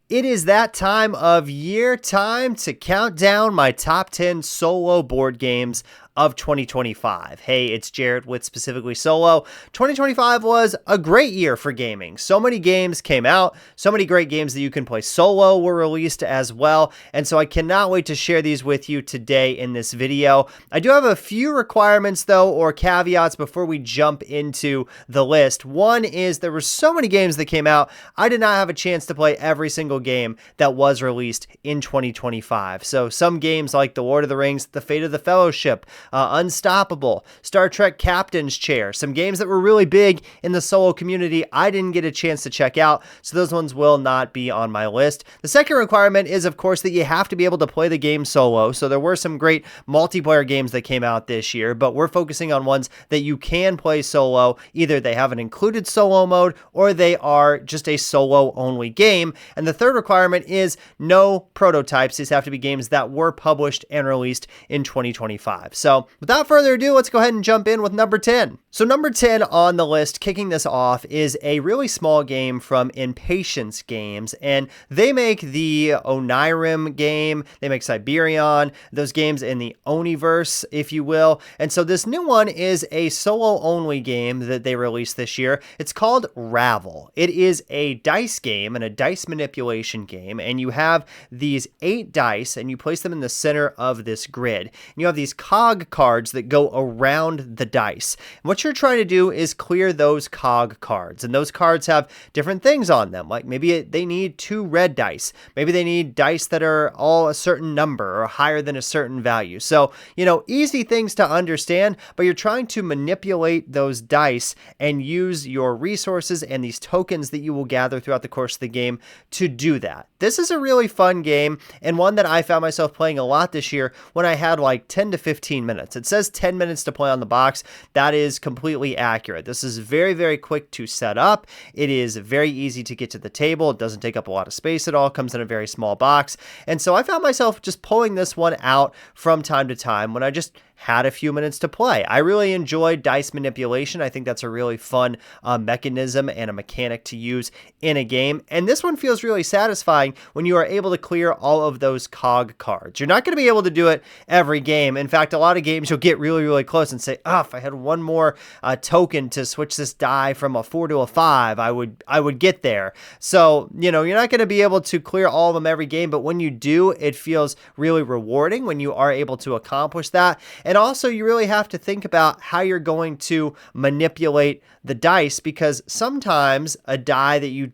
It is that time of year, time to count down my top 10 solo board games of 2025. Hey, it's Jared with Specifically Solo. 2025 was a great year for gaming. So many games came out, so many great games that you can play solo were released as well, and so I cannot wait to share these with you today in this video. I do have a few requirements though, or caveats before we jump into the list. One is there were so many games that came out, I did not have a chance to play every single game that was released in 2025. So some games like The Lord of the Rings, The Fate of the Fellowship, Unstoppable, Star Trek Captain's Chair, some games that were really big in the solo community I didn't get a chance to check out, so those ones will not be on my list. The second requirement is, of course, that you have to be able to play the game solo, so there were some great multiplayer games that came out this year, but we're focusing on ones that you can play solo. Either they have an included solo mode, or they are just a solo-only game. And the third requirement is no prototypes. These have to be games that were published and released in 2025. So without further ado, let's go ahead and jump in with number 10. So number 10 on the list, kicking this off, is a really small game from Impatience Games, and they make the Onirim game, they make Siberion, those games in the Oniverse, if you will. And so this new one is a solo-only game that they released this year. It's called Ravel. It is a dice game and a dice manipulation game, and you have these 8 dice, and you place them in the center of this grid. And you have these cog cards that go around the dice. And what you're trying to do is clear those cog cards, and those cards have different things on them. Like maybe they need 2 red dice. Maybe they need dice that are all a certain number or higher than a certain value. So, easy things to understand, but you're trying to manipulate those dice and use your resources and these tokens that you will gather throughout the course of the game to do that. This is a really fun game, and one that I found myself playing a lot this year when I had like 10 to 15 minutes. It says 10 minutes to play on the box. That is completely accurate. This is very, very quick to set up. It is very easy to get to the table. It doesn't take up a lot of space at all. It comes in a very small box. And so I found myself just pulling this one out from time to time when I just had a few minutes to play. I really enjoyed dice manipulation. I think that's a really fun mechanism and a mechanic to use in a game. And this one feels really satisfying when you are able to clear all of those cog cards. You're not going to be able to do it every game. In fact, a lot of games you'll get really, really close and say, if I had one more token to switch this die from a 4 to a 5, I would get there. So, you're not going to be able to clear all of them every game, but when you do, it feels really rewarding when you are able to accomplish that. And also, you really have to think about how you're going to manipulate the dice, because sometimes a die that you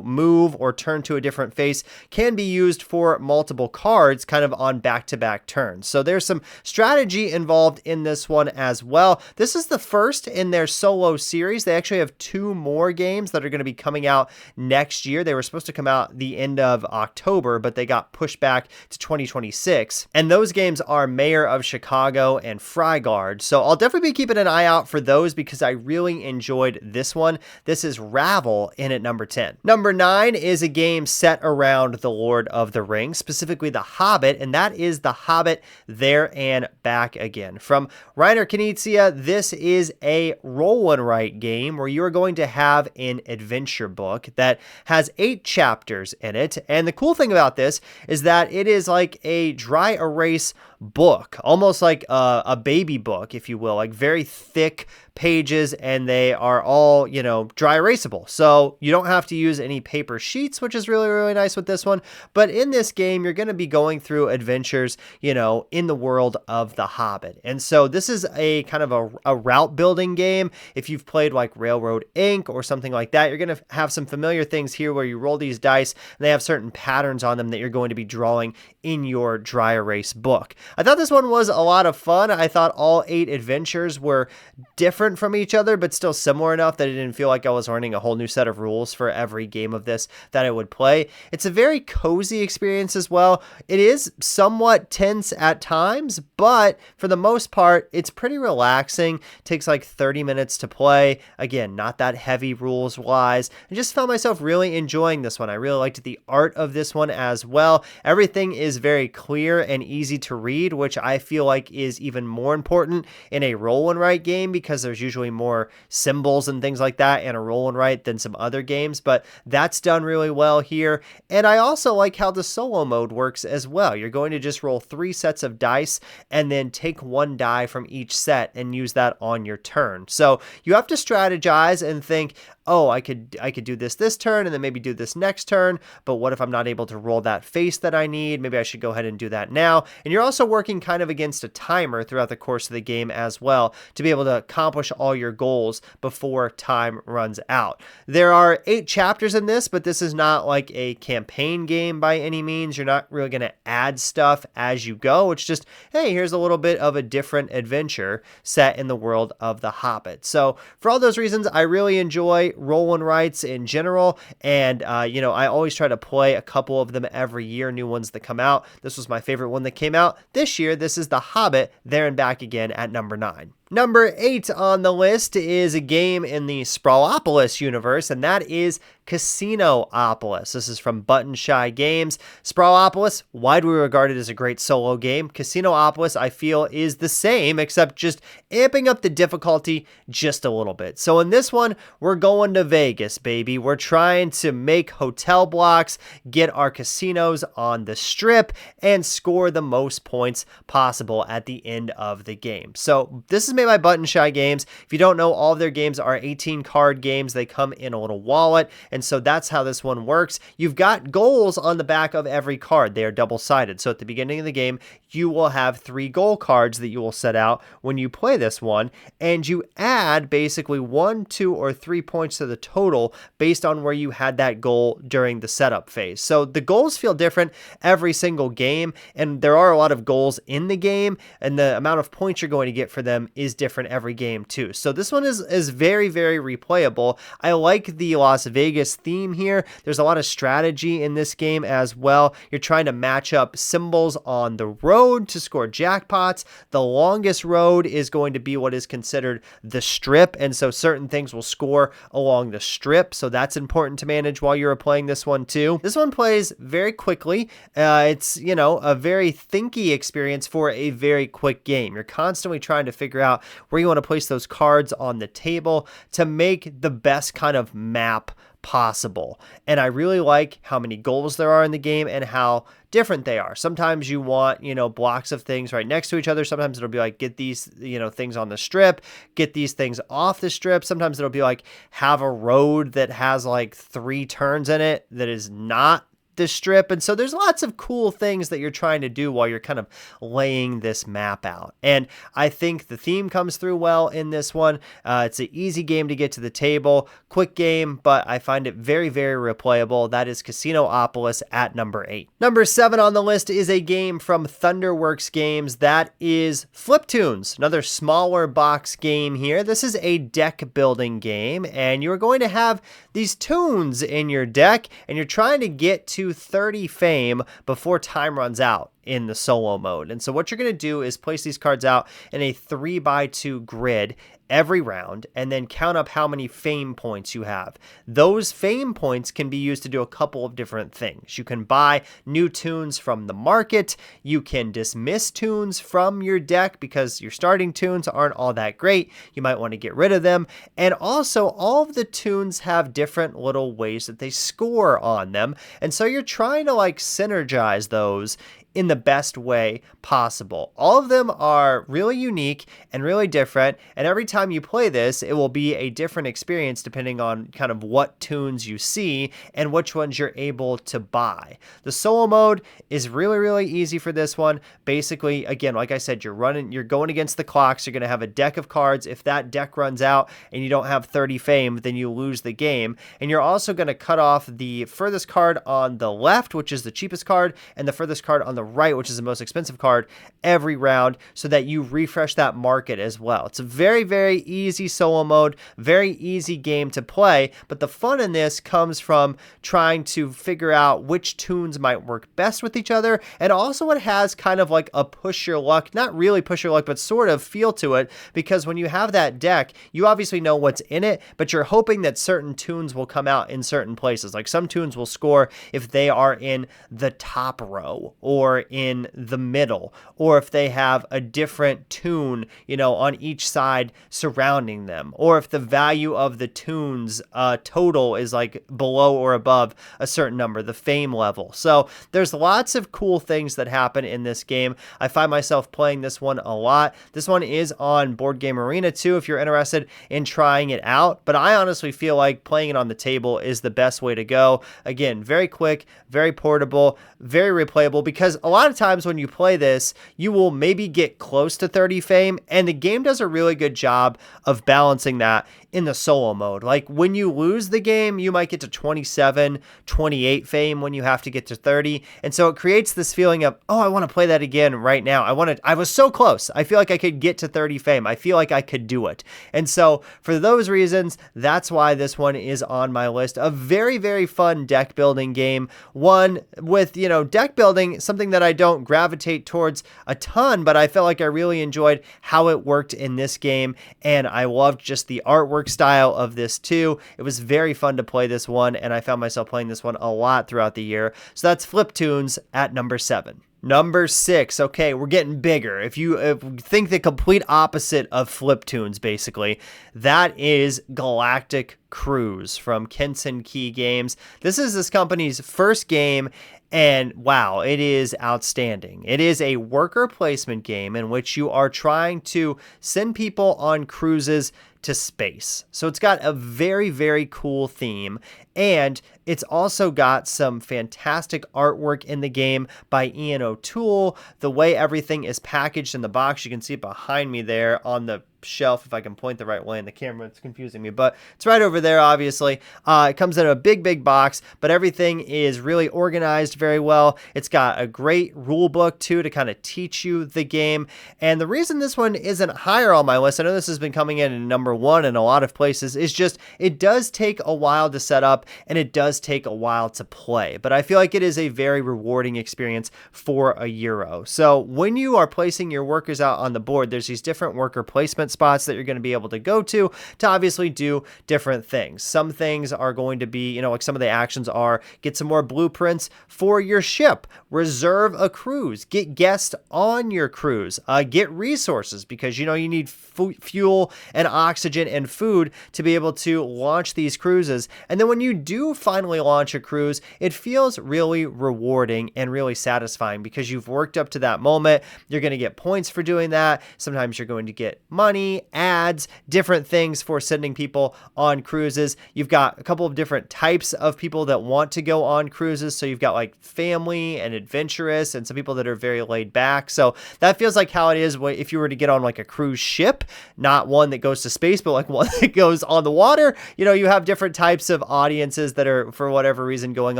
move or turn to a different face can be used for multiple cards kind of on back-to-back turns. So there's some strategy involved in this one as well. This is the first in their solo series. They actually have 2 more games that are going to be coming out next year. They were supposed to come out the end of October, but they got pushed back to 2026. And those games are Mayor of Chicago and Frygard. So I'll definitely be keeping an eye out for those because I really enjoyed this one. This is Ravel in at number 10. Number 9 is a game set around The Lord of the Rings, specifically The Hobbit, and that is The Hobbit There and Back Again. From Reiner Knizia, this is a roll and write game where you are going to have an adventure book that has 8 chapters in it. And the cool thing about this is that it is like a dry erase book, almost like a baby book, if you will, like very thick pages, and they are all, dry erasable. So you don't have to use any paper sheets, which is really, really nice with this one. But in this game, you're going to be going through adventures, in the world of The Hobbit. And so this is a kind of a route building game. If you've played like Railroad Inc. or something like that, you're going to have some familiar things here where you roll these dice and they have certain patterns on them that you're going to be drawing in your dry erase book. I thought this one was a lot of fun. I thought all 8 adventures were different from each other, but still similar enough that it didn't feel like I was learning a whole new set of rules for every game of this that I would play. It's a very cozy experience as well. It is somewhat tense at times, but for the most part, it's pretty relaxing. Takes like 30 minutes to play. Again, not that heavy rules wise. I just found myself really enjoying this one. I really liked the art of this one as well. Everything is very clear and easy to read, which I feel like is even more important in a roll and write game because there's usually more symbols and things like that in a roll and write than some other games, but that's done really well here. And I also like how the solo mode works as well. You're going to just roll 3 sets of dice and then take 1 die from each set and use that on your turn. So you have to strategize and think, oh, I could do this turn and then maybe do this next turn, but what if I'm not able to roll that face that I need? Maybe I should go ahead and do that now. And you're also working kind of against a timer throughout the course of the game as well to be able to accomplish all your goals before time runs out. There are 8 chapters in this, but this is not like a campaign game by any means. You're not really going to add stuff as you go. It's just, hey, here's a little bit of a different adventure set in the world of The Hobbit. So for all those reasons, I really enjoy roll and writes in general, and I always try to play a couple of them every year, new ones that come out. This was my favorite one that came out this year. This is The Hobbit, There and Back Again at number 9. Number 8 on the list is a game in the Sprawlopolis universe, and that is Casino-opolis. This is from Button Shy Games. Sprawlopolis, widely regarded as a great solo game. Casino-opolis, I feel, is the same, except just amping up the difficulty just a little bit. So in this one, we're going to Vegas, baby. We're trying to make hotel blocks, get our casinos on the strip, and score the most points possible at the end of the game. So this is made by Button Shy Games. If you don't know, all of their games are 18 card games. They come in a little wallet, and so that's how this one works. You've got goals on the back of every card. They are double-sided. So at the beginning of the game, you will have 3 goal cards that you will set out when you play this one, and you add basically 1, 2, or 3 points to the total based on where you had that goal during the setup phase. So the goals feel different every single game, and there are a lot of goals in the game, and the amount of points you're going to get for them is different every game too. So this one is very, very replayable. I like the Las Vegas theme here. There's a lot of strategy in this game as well. You're trying to match up symbols on the road to score jackpots. The longest road is going to be what is considered the strip, and so certain things will score along the strip, so that's important to manage while you're playing this one too. This one plays very quickly. It's, a very thinky experience for a very quick game. You're constantly trying to figure out where you want to place those cards on the table to make the best kind of map possible. And I really like how many goals there are in the game and how different they are. Sometimes you want, blocks of things right next to each other. Sometimes it'll be like, get these, things on the strip, get these things off the strip. Sometimes it'll be like, have a road that has like 3 turns in it that is not the strip. And so there's lots of cool things that you're trying to do while you're kind of laying this map out. And I think the theme comes through well in this one. It's an easy game to get to the table, quick game, but I find it very, very replayable. That is Casino-opolis at number 8. Number 7 on the list is a game from Thunderworks Games. That is Fliptoons, another smaller box game here. This is a deck building game, and you're going to have these tunes in your deck, and you're trying to get to 30 fame before time runs out in the solo mode. And so what you're going to do is place these cards out in a 3x2 grid every round and then count up how many fame points you have. Those fame points can be used to do a couple of different things. You can buy new tunes from the market. You can dismiss tunes from your deck because your starting tunes aren't all that great. You might want to get rid of them. And also, all of the tunes have different little ways that they score on them. And so you're trying to synergize those in the best way possible. All of them are really unique and really different, and every time you play this, it will be a different experience depending on kind of what tunes you see and which ones you're able to buy. The solo mode is really, really easy for this one. Basically, again, like I said, you're going against the clocks. You're going to have a deck of cards. If that deck runs out and you don't have 30 fame, then you lose the game. And you're also going to cut off the furthest card on the left, which is the cheapest card, and the furthest card on the the right, which is the most expensive card, every round so that you refresh that market as well. It's a very, very easy solo mode, very easy game to play, but the fun in this comes from trying to figure out which tunes might work best with each other, and also it has kind of like a push your luck, not really push your luck, but sort of feel to it, because when you have that deck, you obviously know what's in it, but you're hoping that certain tunes will come out in certain places. Like some tunes will score if they are in the top row or in the middle, or if they have a different tune, on each side surrounding them, or if the value of the tunes total is like below or above a certain number, the fame level. So there's lots of cool things that happen in this game. I find myself playing this one a lot. This one is on Board Game Arena too, if you're interested in trying it out, but I honestly feel like playing it on the table is the best way to go. Again, very quick, very portable, very replayable, because a lot of times when you play this, you will maybe get close to 30 fame, and the game does a really good job of balancing that in the solo mode. Like when you lose the game, you might get to 27, 28 fame when you have to get to 30. And so it creates this feeling of, oh, I want to play that again right now. I was so close. I feel like I could get to 30 fame. I feel like I could do it. And so for those reasons, that's why this one is on my list. A very, very fun deck building game. One with, deck building, something that I don't gravitate towards a ton, but I felt like I really enjoyed how it worked in this game. And I loved just the artwork style of this too. It was very fun to play this one, and I found myself playing this one a lot throughout the year. So that's Fliptoons at number 7. Number 6. Okay, we're getting bigger. If you think the complete opposite of Fliptoons, basically, that is Galactic Cruise from Kensen Key Games. This is this company's first game, and wow, it is outstanding. It is a worker placement game in which you are trying to send people on cruises to space. So it's got a very, very cool theme, and it's also got some fantastic artwork in the game by Ian O'Toole. The way everything is packaged in the box, you can see it behind me there on the shelf, if I can point the right way in the camera. It's confusing me, but it's right over there, obviously. It comes in a big, big box, but everything is really organized very well. It's got a great rule book, too, to kind of teach you the game. And the reason this one isn't higher on my list, I know this has been coming in number 1 in a lot of places, is just it does take a while to set up, and it does take a while to play. But I feel like it is a very rewarding experience for a Euro. So when you are placing your workers out on the board, there's these different worker placement spots that you're going to be able to go to obviously do different things. Some things are going to be, like some of the actions are get some more blueprints for your ship, reserve a cruise, get guests on your cruise, get resources because, you need fuel and oxygen and food to be able to launch these cruises. And then when you do finally launch a cruise, it feels really rewarding and really satisfying because you've worked up to that moment. You're going to get points for doing that. Sometimes you're going to get money, ads, different things for sending people on cruises. You've got a couple of different types of people that want to go on cruises. So you've got like family and adventurous and some people that are very laid back. So that feels like how it is if you were to get on like a cruise ship, not one that goes to space, but like one that goes on the water. You have different types of audiences that are, for whatever reason, going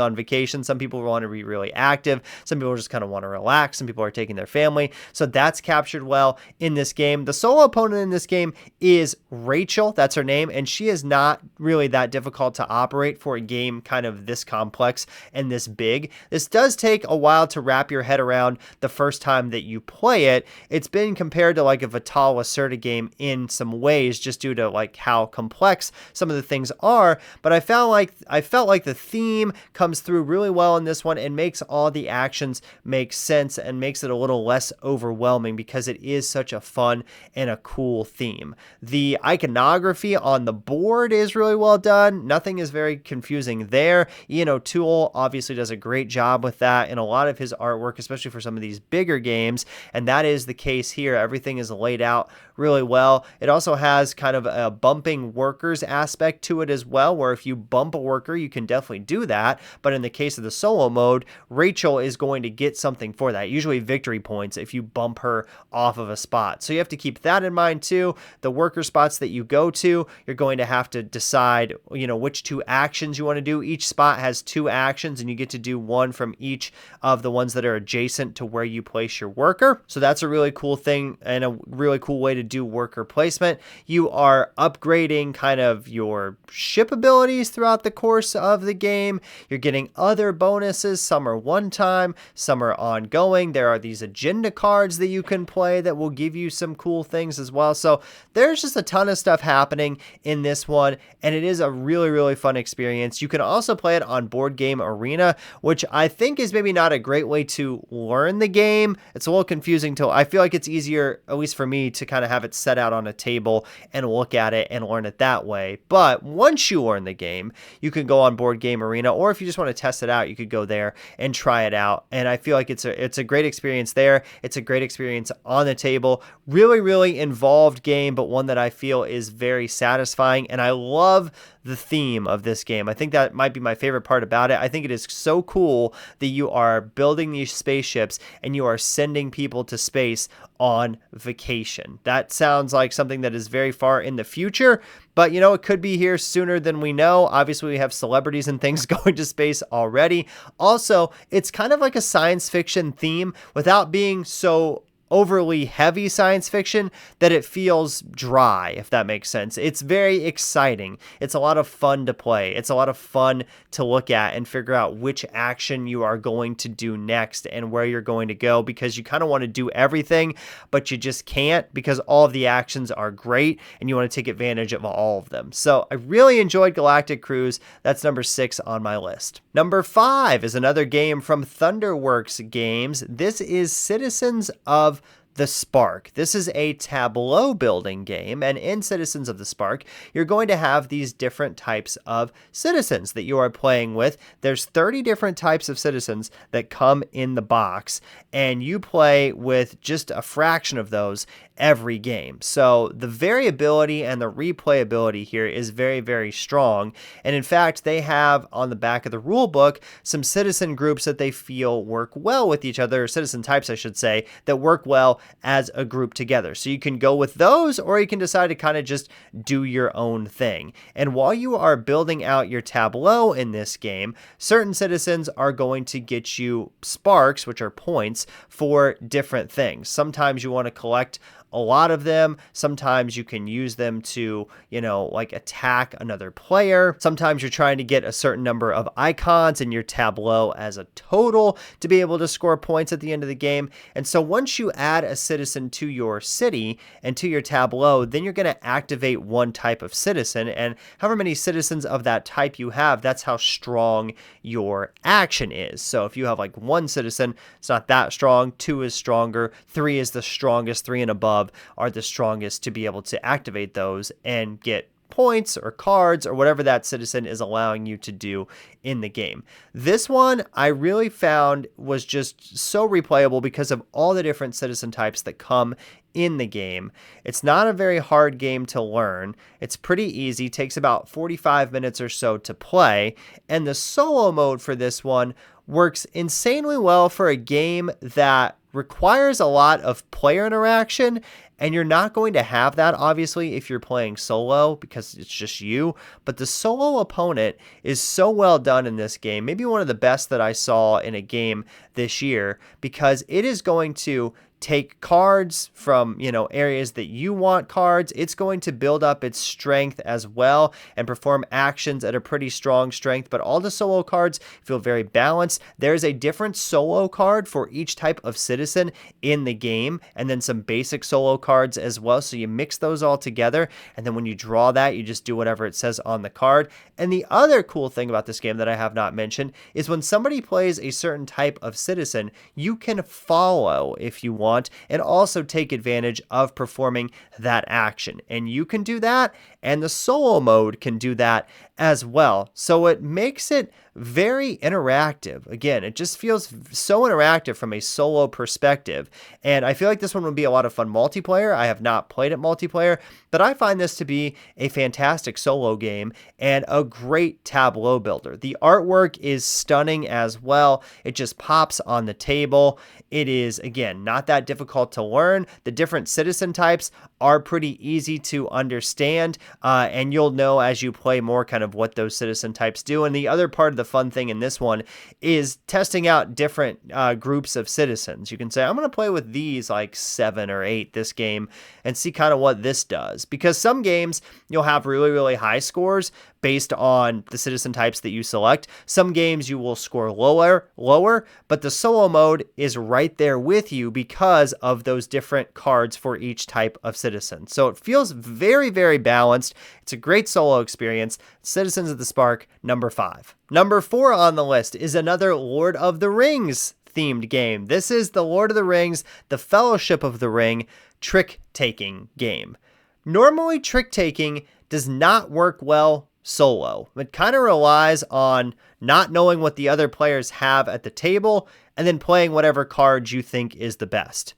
on vacation. Some people want to be really active. Some people just kind of want to relax. Some people are taking their family. So that's captured well in this game. The solo opponent in this game is Rachel. That's her name. And she is not really that difficult to operate for a game kind of this complex and this big. This does take a while to wrap your head around the first time that you play it. It's been compared to like a Vital Lacerda game in some ways, just due to like how complex some of the things are. But I felt like the theme comes through really well in this one and makes all the actions make sense and makes it a little less overwhelming because it is such a fun and a cool theme. The iconography on the board is really well done. Nothing is very confusing there. Ian O'Toole obviously does a great job with that in a lot of his artwork, especially for some of these bigger games. And that is the case here. Everything is laid out really well. It also has kind kind of a bumping workers aspect to it as well, where if you bump a worker, you can definitely do that. But in the case of the solo mode, Rachel is going to get something for that, usually victory points if you bump her off of a spot. So you have to keep that in mind too. The worker spots that you go to, you're going to have to decide, which 2 actions you want to do. Each spot has 2 actions, and you get to do one from each of the ones that are adjacent to where you place your worker. So that's a really cool thing and a really cool way to do worker placement. You are upgrading kind of your ship abilities throughout the course of the game. You're getting other bonuses. Some are one time, some are ongoing. There are these agenda cards that you can play that will give you some cool things as well. So there's just a ton of stuff happening in this one, and it is a really, really fun experience. You can also play it on Board Game Arena, which I think is maybe not a great way to learn the game. It's a little confusing I feel like it's easier, at least for me, to kind of have it set out on a table and look at it and learn it that way. But once you learn the game, you can go on Board Game Arena, or if you just want to test it out, you could go there and try it out. And I feel like it's a great experience there. It's a great experience on the table. Really, really involved game, but one that I feel is very satisfying. And I love the theme of this game. I think that might be my favorite part about it. I think it is so cool that you are building these spaceships and you are sending people to space on vacation. That sounds like something that is very far in the future, but it could be here sooner than we know. Obviously, we have celebrities and things going to space already. Also, it's kind of like a science fiction theme without being so overly heavy science fiction that it feels dry, if that makes sense. It's very exciting. It's a lot of fun to play. It's a lot of fun to look at and figure out which action you are going to do next and where you're going to go, because you kind of want to do everything, but you just can't, because all of the actions are great and you want to take advantage of all of them. So I really enjoyed Galactic Cruise. That's number 6 on my list. Number 5 is another game from Thunderworks Games. This is Citizens of the Spark. This is a tableau building game, and in Citizens of the Spark, you're going to have these different types of citizens that you are playing with. There's 30 different types of citizens that come in the box, and you play with just a fraction of those every game. So the variability and the replayability here is very, very strong. And in fact, they have on the back of the rule book some citizen groups that they feel work well with each other, or citizen types, I should say, that work well as a group together. So you can go with those, or you can decide to kind of just do your own thing. And while you are building out your tableau in this game, certain citizens are going to get you sparks, which are points, for different things. Sometimes you want to collect a lot of them. Sometimes you can use them to, like attack another player. Sometimes you're trying to get a certain number of icons in your tableau as a total to be able to score points at the end of the game. And so once you add a citizen to your city and to your tableau, then you're going to activate one type of citizen. And however many citizens of that type you have, that's how strong your action is. So if you have like 1 citizen, it's not that strong. 2 is stronger. 3 is the strongest. 3 and above are the strongest to be able to activate those and get points or cards or whatever that citizen is allowing you to do in the game. This one I really found was just so replayable because of all the different citizen types that come in the game. It's not a very hard game to learn. It's pretty easy, takes about 45 minutes or so to play, and the solo mode for this one works insanely well for a game that requires a lot of player interaction, and you're not going to have that obviously if you're playing solo because it's just you, but the solo opponent is so well done in this game, maybe one of the best that I saw in a game this year, because it is going to take cards from, areas that you want cards. It's going to build up its strength as well and perform actions at a pretty strong strength, but all the solo cards feel very balanced. There's a different solo card for each type of citizen in the game, and then some basic solo cards as well. So you mix those all together, and then when you draw that, you just do whatever it says on the card. And the other cool thing about this game that I have not mentioned is when somebody plays a certain type of citizen, you can follow if you want, and also take advantage of performing that action. And you can do that, and the solo mode can do that as well. So it makes it very interactive. Again, it just feels so interactive from a solo perspective. And I feel like this one would be a lot of fun multiplayer. I have not played it multiplayer, but I find this to be a fantastic solo game and a great tableau builder. The artwork is stunning as well. It just pops on the table. It is, again, not that difficult to learn. The different citizen types are pretty easy to understand, and you'll know as you play more kind of what those citizen types do. And the other part of the fun thing in this one is testing out different groups of citizens. You can say, I'm going to play with these like 7 or 8 this game and see kind of what this does. Because some games you'll have really, really high scores based on the citizen types that you select. Some games you will score lower, but the solo mode is right there with you because of those different cards for each type of citizen. So it feels very, very balanced. It's a great solo experience. Citizens of the Spark, number 5. Number 4 on the list is another Lord of the Rings themed game. This is the Lord of the Rings, the Fellowship of the Ring trick-taking game. Normally, trick-taking does not work well solo. It kind of relies on not knowing what the other players have at the table and then playing whatever cards you think is the best.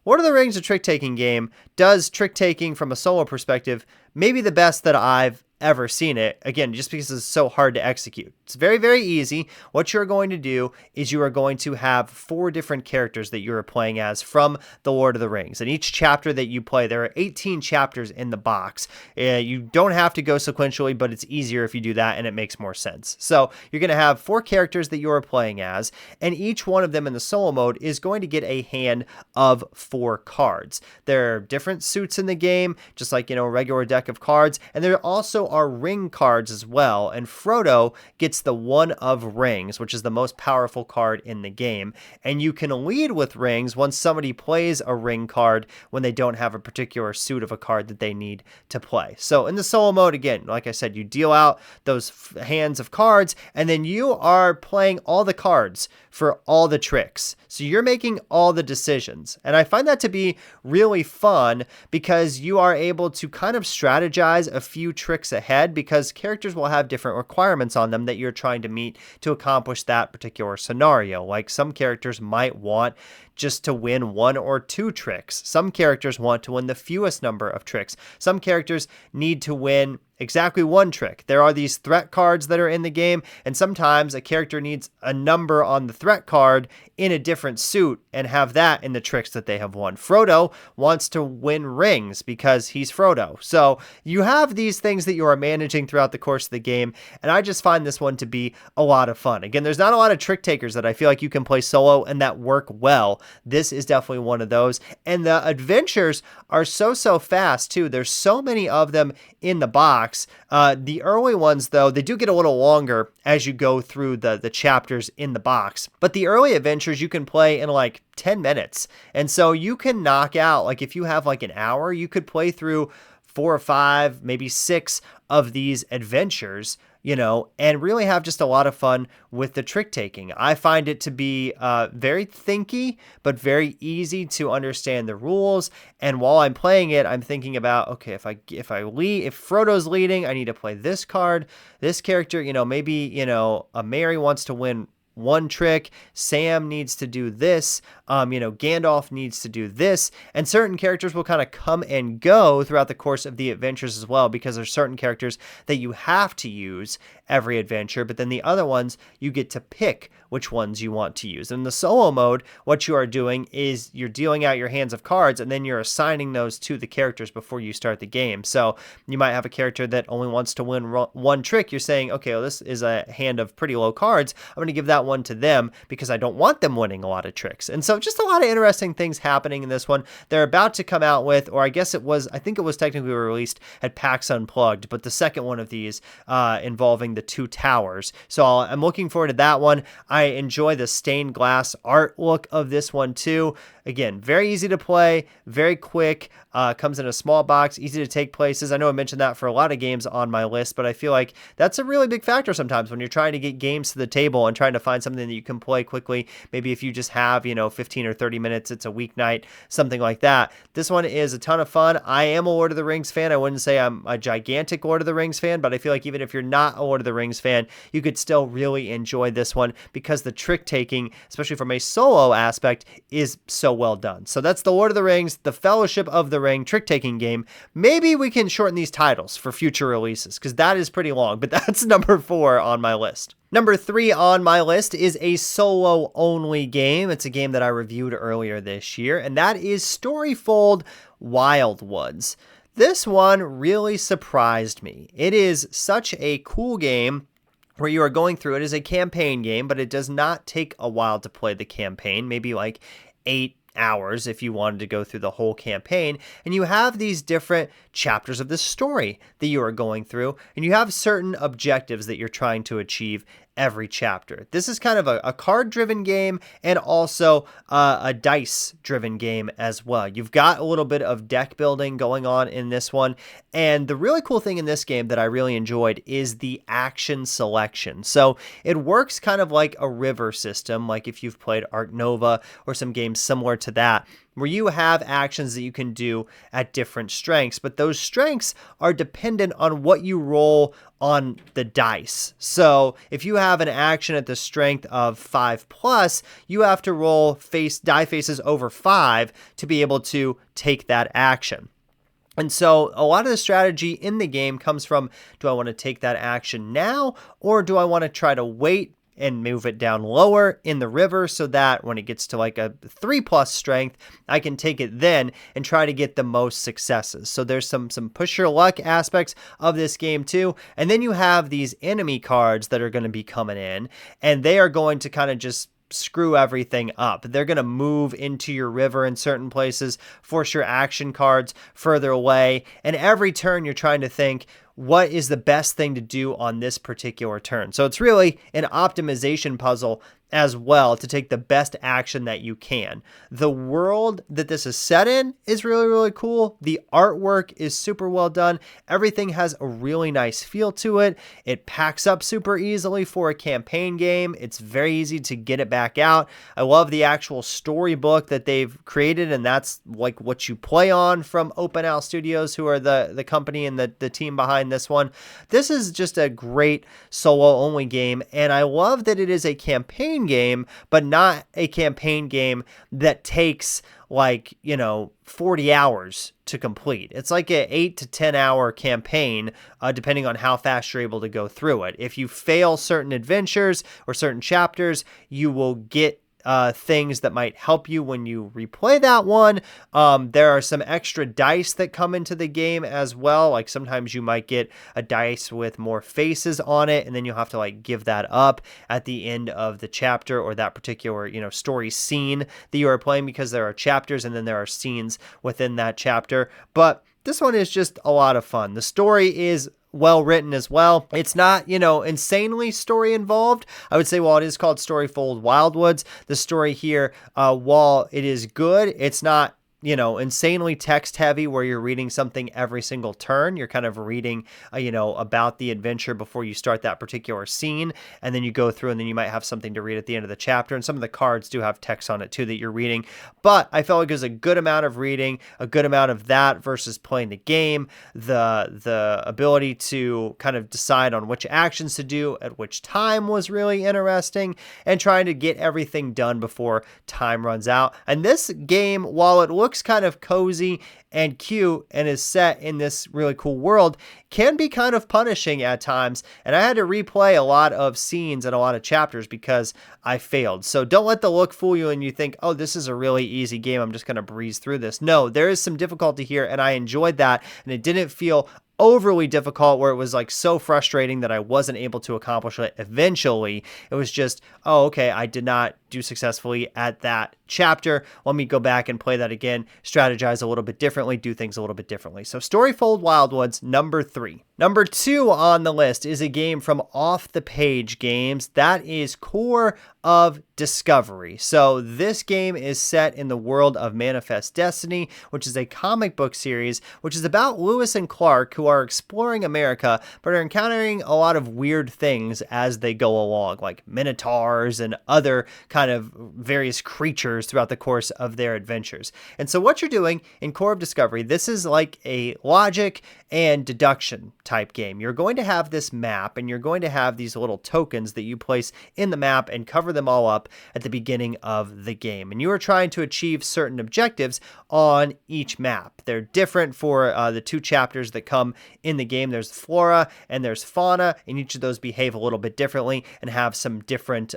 Lord of the Rings, a trick-taking game, does trick-taking from a solo perspective maybe the best that I've ever seen it. Again, just because it's so hard to execute. It's very, very easy. What you're going to do is you are going to have 4 different characters that you are playing as from the Lord of the Rings. And each chapter that you play, there are 18 chapters in the box. You don't have to go sequentially, but it's easier if you do that and it makes more sense. So you're going to have 4 characters that you are playing as, and each one of them in the solo mode is going to get a hand of 4 cards. There are different suits in the game, just like, a regular deck of cards, and there also are ring cards as well, and Frodo gets the One of Rings, which is the most powerful card in the game, and you can lead with rings once somebody plays a ring card when they don't have a particular suit of a card that they need to play. So in the solo mode, again, like I said, you deal out those hands of cards, and then you are playing all the cards for all the tricks. So you're making all the decisions. And I find that to be really fun because you are able to kind of strategize a few tricks ahead because characters will have different requirements on them that you're trying to meet to accomplish that particular scenario. Like some characters might want just to win 1 or 2 tricks. Some characters want to win the fewest number of tricks. Some characters need to win exactly 1 trick. There are these threat cards that are in the game, and sometimes a character needs a number on the threat card in a different suit and have that in the tricks that they have won. Frodo wants to win rings because he's Frodo. So you have these things that you are managing throughout the course of the game, and I just find this one to be a lot of fun. Again, there's not a lot of trick takers that I feel like you can play solo and that work well. This is definitely one of those, and the adventures are so fast too. There's so many of them in the box. The early ones, though, they do get a little longer as you go through the chapters in the box. But the early adventures you can play in like 10 minutes. And so you can knock out, like if you have like an hour, you could play through 4 or 5, maybe 6 of these adventures, and really have just a lot of fun with the trick taking. I find it to be very thinky, but very easy to understand the rules. And while I'm playing it, I'm thinking about, okay, if Frodo's leading, I need to play this card, this character, maybe, a Mary wants to win 1 trick, Sam needs to do this, Gandalf needs to do this, and certain characters will kind of come and go throughout the course of the adventures as well, because there's certain characters that you have to use every adventure, but then the other ones you get to pick which ones you want to use. In the solo mode, what you are doing is you're dealing out your hands of cards, and then you're assigning those to the characters before you start the game. So you might have a character that only wants to win 1 trick. You're saying, okay, well, this is a hand of pretty low cards. I'm going to give that one to them because I don't want them winning a lot of tricks. And so just a lot of interesting things happening in this one. They're about to come out with, or I think it was technically released at PAX Unplugged, but the second one of these involving the 2 towers. So I'm looking forward to that one. I enjoy the stained glass art look of this one too. again, very easy to play, very quick, comes in a small box, easy to take places. I know I mentioned that for a lot of games on my list, but I feel like that's a really big factor sometimes when you're trying to get games to the table and trying to find something that you can play quickly. Maybe if you just have, 15 or 30 minutes, it's a weeknight, something like that. This one is a ton of fun. I am a Lord of the Rings fan. I wouldn't say I'm a gigantic Lord of the Rings fan, but I feel like even if you're not a Lord of the Rings fan, you could still really enjoy this one because the trick taking, especially from a solo aspect, is so well done. So that's the Lord of the Rings, the Fellowship of the Ring trick-taking game. Maybe we can shorten these titles for future releases because that is pretty long, but that's number 4 on my list. Number 3 on my list is a solo-only game. It's a game that I reviewed earlier this year, and that is Storyfold Wildwoods. This one really surprised me. It is such a cool game where you are going through. It is a campaign game, but it does not take a while to play the campaign, maybe like 8 hours if you wanted to go through the whole campaign. And you have these different chapters of the story that you are going through, and you have certain objectives that you're trying to achieve every chapter. This is kind of a card-driven game and also a dice-driven game as well. You've got a little bit of deck building going on in this one, and the really cool thing in this game that I really enjoyed is the action selection. So it works kind of like a river system, like if you've played Arc Nova or some games similar to that, where you have actions that you can do at different strengths, but those strengths are dependent on what you roll on the dice. So if you have an action at the strength of 5+, you have to roll die faces over 5 to be able to take that action. And so a lot of the strategy in the game comes from, do I want to take that action now, or do I want to try to wait and move it down lower in the river so that when it gets to like a 3+ strength, I can take it then and try to get the most successes. So there's some push your luck aspects of this game too. And then you have these enemy cards that are going to be coming in, and they are going to kind of just screw everything up. They're going to move into your river in certain places, force your action cards further away. And every turn you're trying to think, what is the best thing to do on this particular turn? So it's really an optimization puzzle as well to take the best action that you can. The world that this is set in is really, really cool. The artwork is super well done. Everything has a really nice feel to it. It packs up super easily for a campaign game. It's very easy to get it back out. I love the actual storybook that they've created, and that's like what you play on from Open Owl Studios, who are the company and the team behind this one. This is just a great solo-only game, and I love that it is a campaign game, but not a campaign game that takes 40 hours to complete. It's like an 8 to 10 hour campaign, depending on how fast you're able to go through it. If you fail certain adventures or certain chapters, you will get things that might help you when you replay that one. There are some extra dice that come into the game as well. Like sometimes you might get a dice with more faces on it, and then you'll have to give that up at the end of the chapter or that particular, story scene that you are playing, because there are chapters and then there are scenes within that chapter. But this one is just a lot of fun. The story is well written as well. It's not, insanely story involved. I would say while it is called Storyfold Wildwoods, the story here, while it is good, it's not insanely text heavy where you're reading something every single turn. You're kind of reading, about the adventure before you start that particular scene. And then you go through and then you might have something to read at the end of the chapter. And some of the cards do have text on it too that you're reading. But I felt like it was a good amount of reading, a good amount of that versus playing the game. The ability to kind of decide on which actions to do at which time was really interesting, and trying to get everything done before time runs out. And this game, while it looks kind of cozy and cute and is set in this really cool world, can be kind of punishing at times. And I had to replay a lot of scenes and a lot of chapters because I failed. So don't let the look fool you and you think, oh, this is a really easy game, I'm just going to breeze through this. No, there is some difficulty here, and I enjoyed that. And it didn't feel overly difficult where it was so frustrating that I wasn't able to accomplish it eventually. It was just, oh, okay, I did not do successfully at that chapter. Let me go back and play that again, strategize a little bit differently, do things a little bit differently. So Storyfold Wildwoods, number 3. Number 2 on the list is a game from Off the Page Games. That is Core of Discovery. So this game is set in the world of Manifest Destiny, which is a comic book series, which is about Lewis and Clark, who are exploring America, but are encountering a lot of weird things as they go along, like minotaurs and other kind of various creatures throughout the course of their adventures. And so what you're doing in Core of Discovery, this is like a logic and deduction type game. You're going to have this map, and you're going to have these little tokens that you place in the map and cover them all up at the beginning of the game. And you are trying to achieve certain objectives on each map. They're different for the 2 chapters that come in the game. There's flora and there's fauna, and each of those behave a little bit differently and have some different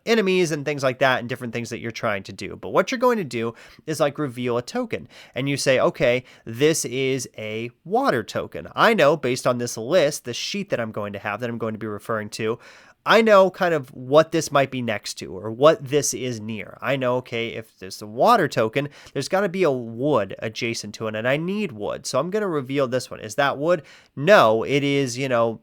enemies and things like that, and different things that you're trying to do. But what you're going to do is like reveal a token, and you say, okay, this is a water token. I know based on this list, the sheet that I'm going to have, that I'm going to be referring to, I know kind of what this might be next to, or what this is near. I know, okay, if there's a water token, there's got to be a wood adjacent to it, and I need wood. So I'm going to reveal this one. Is that wood? No, it is,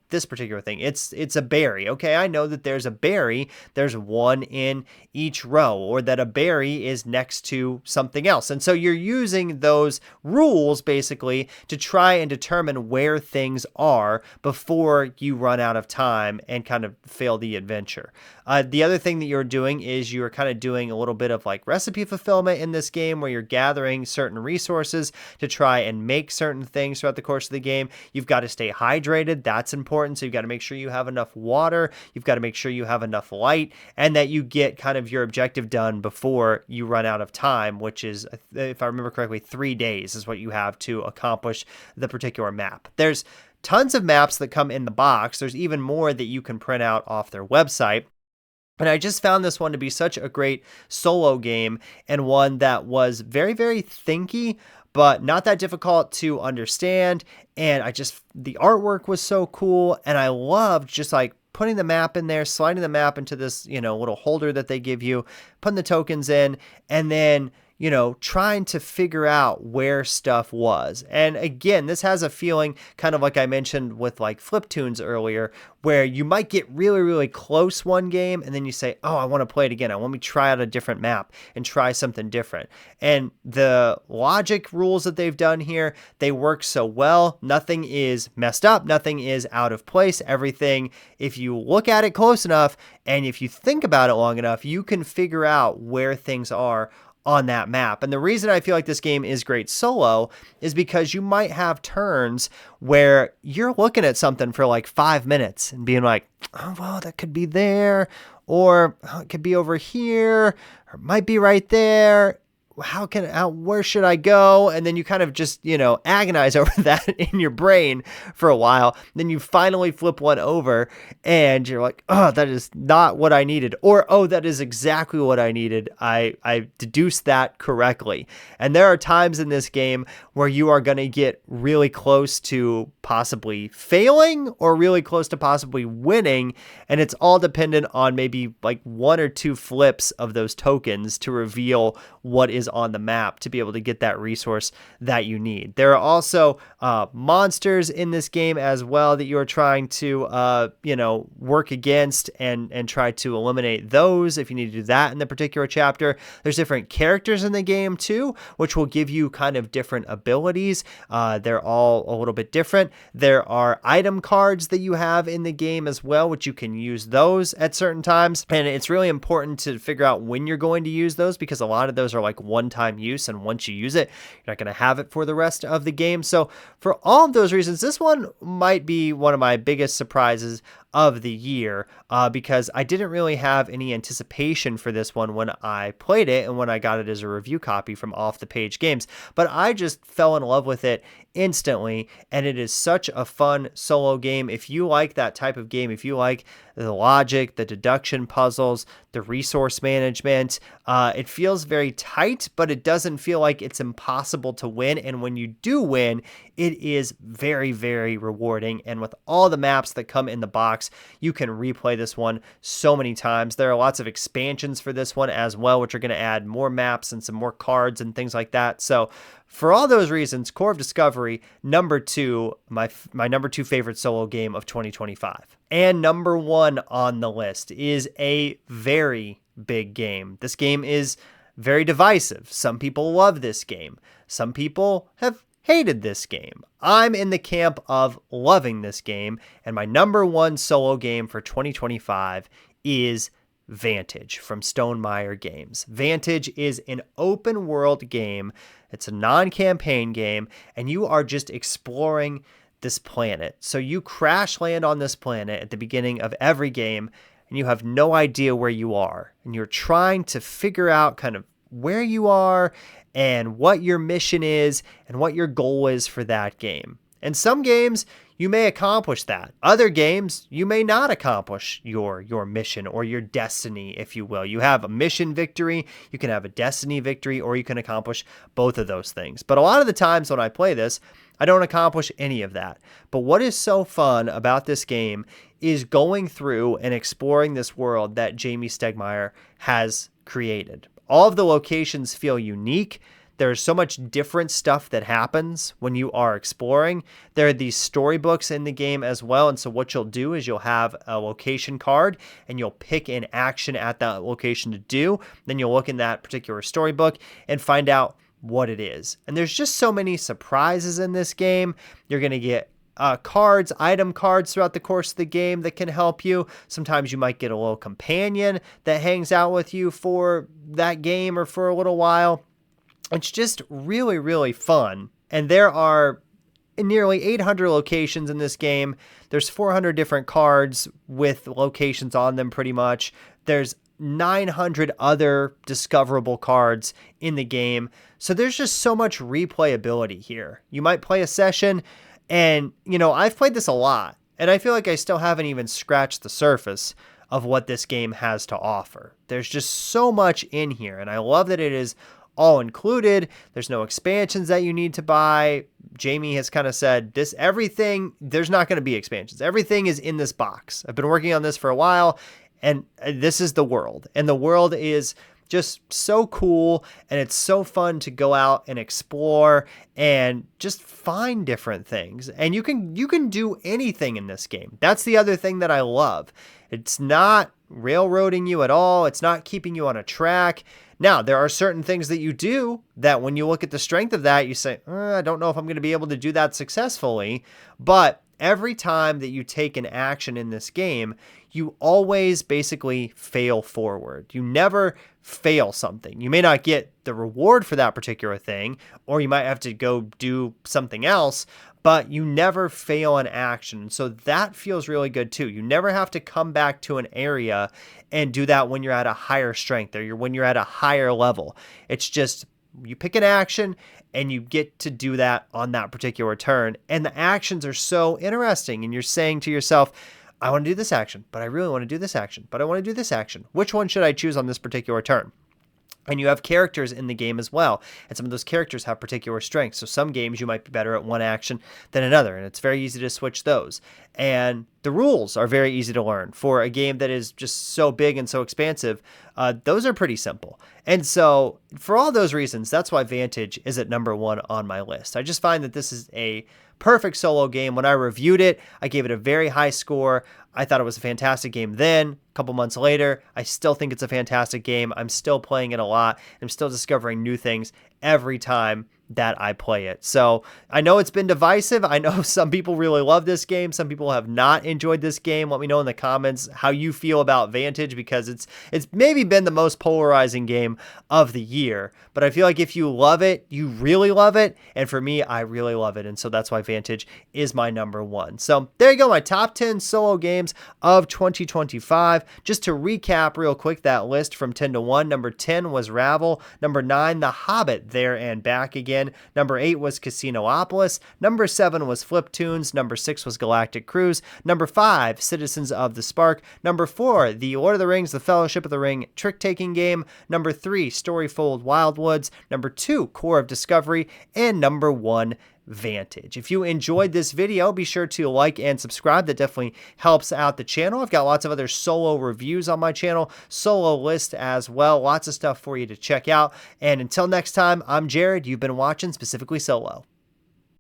this particular thing. It's a berry. Okay, I know that there's a berry. There's one in each row, or that a berry is next to something else. And so you're using those rules basically to try and determine where things are before you run out of time and kind of fail the adventure. The other thing that you're doing is you're kind of doing a little bit of like recipe fulfillment in this game, where you're gathering certain resources to try and make certain things throughout the course of the game. You've got to stay hydrated. That's important. So you've got to make sure you have enough water. You've got to make sure you have enough light, and that you get kind of your objective done before you run out of time, which is, if I remember correctly, 3 days is what you have to accomplish the particular map. There's tons of maps that come in the box. There's even more that you can print out off their website. And I just found this one to be such a great solo game, and one that was very, very thinky, but not that difficult to understand. And the artwork was so cool, and I loved just like putting the map in there, sliding the map into this, little holder that they give you, putting the tokens in, and then trying to figure out where stuff was. And again, this has a feeling kind of like I mentioned with like Fliptoons earlier, where you might get really, really close one game, and then you say, oh, I want to play it again. I want me to try out a different map and try something different. And the logic rules that they've done here, they work so well. Nothing is messed up. Nothing is out of place. Everything, if you look at it close enough, and if you think about it long enough, you can figure out where things are on that map. And the reason I feel like this game is great solo is because you might have turns where you're looking at something for like 5 minutes and being like, oh, well, that could be there, or oh, it could be over here, or it might be right there. Where should I go? And then you kind of just, agonize over that in your brain for a while. Then you finally flip one over and you're like, oh, that is not what I needed. Or, oh, that is exactly what I needed. I deduced that correctly. And there are times in this game where you are going to get really close to possibly failing or really close to possibly winning. And it's all dependent on maybe like 1 or 2 flips of those tokens to reveal what is on the map to be able to get that resource that you need. There are also monsters in this game as well that you're trying to work against and try to eliminate those if you need to do that in the particular chapter. There's different characters in the game too, which will give you kind of different abilities. They're all a little bit different. There are item cards that you have in the game as well, which you can use those at certain times. And it's really important to figure out when you're going to use those, because a lot of those are like one-time use, and once you use it, you're not going to have it for the rest of the game. So for all of those reasons, this one might be one of my biggest surprises of the year, because I didn't really have any anticipation for this one when I played it and when I got it as a review copy from Off the Page Games. But I just fell in love with it instantly, and it is such a fun solo game. If you like that type of game, if you like the logic, the deduction puzzles, the resource management, it feels very tight, but it doesn't feel like it's impossible to win. And when you do win, it is very, very rewarding. And with all the maps that come in the box, you can replay this one so many times. There are lots of expansions for this one as well, which are going to add more maps and some more cards and things like that. So for all those reasons, Core of Discovery, number 2, my number 2 favorite solo game of 2025. And number 1 on the list is a very big game. This game is very divisive. Some people love this game. Some people have hated this game. I'm in the camp of loving this game, and my number 1 solo game for 2025 is Vantage from Stonemaier Games. Vantage is an open world game. It's a non-campaign game, and you are just exploring this planet. So you crash land on this planet at the beginning of every game, and you have no idea where you are. And you're trying to figure out kind of where you are and what your mission is and what your goal is for that game. And some games, you may accomplish that. Other games, you may not accomplish your mission or your destiny, if you will. You have a mission victory, you can have a destiny victory, or you can accomplish both of those things. But a lot of the times when I play this, I don't accomplish any of that. But what is so fun about this game is going through and exploring this world that Jamie Stegmaier has created. All of the locations feel unique. There's so much different stuff that happens when you are exploring. There are these storybooks in the game as well. And so what you'll do is you'll have a location card and you'll pick an action at that location to do. Then you'll look in that particular storybook and find out what it is. And there's just so many surprises in this game. You're going to get item cards throughout the course of the game that can help you. Sometimes you might get a little companion that hangs out with you for that game or for a little while. It's just really, really fun. And there are nearly 800 locations in this game. There's 400 different cards with locations on them pretty much. There's 900 other discoverable cards in the game. So there's just so much replayability here. You might play a session and, I've played this a lot and I feel like I still haven't even scratched the surface of what this game has to offer. There's just so much in here and I love that it is all included. There's no expansions that you need to buy. Jamie has kind of said there's not going to be expansions. Everything is in this box. I've been working on this for a while and this is the world. And the world is just so cool and it's so fun to go out and explore and just find different things. And you can do anything in this game. That's the other thing that I love. It's not railroading you at all. It's not keeping you on a track. Now, there are certain things that you do that when you look at the strength of that, you say, I don't know if I'm going to be able to do that successfully. But every time that you take an action in this game, you always basically fail forward. You never fail something. You may not get the reward for that particular thing, or you might have to go do something else, but you never fail an action. So that feels really good too. You never have to come back to an area and do that when you're at a higher strength or when you're at a higher level. It's just you pick an action and you get to do that on that particular turn. And the actions are so interesting. And you're saying to yourself, I want to do this action, but I really want to do this action, but I want to do this action. Which one should I choose on this particular turn? And you have characters in the game as well. And some of those characters have particular strengths. So some games you might be better at one action than another. And it's very easy to switch those. And the rules are very easy to learn. For a game that is just so big and so expansive, those are pretty simple. And so for all those reasons, that's why Vantage is at number 1 on my list. I just find that this is a perfect solo game. When I reviewed it, I gave it a very high score. I thought it was a fantastic game then. A couple months later, I still think it's a fantastic game. I'm still playing it a lot. I'm still discovering new things every time that I play it. So I know it's been divisive. I know some people really love this game. Some people have not enjoyed this game. Let me know in the comments how you feel about Vantage, because it's maybe been the most polarizing game of the year. But I feel like if you love it, you really love it. And for me, I really love it. And so that's why Vantage is my number 1. So there you go, my top 10 solo games of 2025. Just to recap real quick that list from 10 to 1. Number 10 was Ravel. Number 9, The Hobbit, There and Back Again. Number 8 was Casinopolis. Number 7 was Fliptoons. Number 6 was Galactic Cruise. Number 5, Citizens of the Spark. Number 4, The Lord of the Rings, The Fellowship of the Ring trick-taking game. Number 3, Storyfold Wildwoods. Number 2, Core of Discovery. And number 1, Vantage. If you enjoyed this video, be sure to like and subscribe. That definitely helps out the channel. I've got lots of other solo reviews on my channel, solo list as well. Lots of stuff for you to check out. And until next time, I'm Jared. You've been watching Specifically Solo.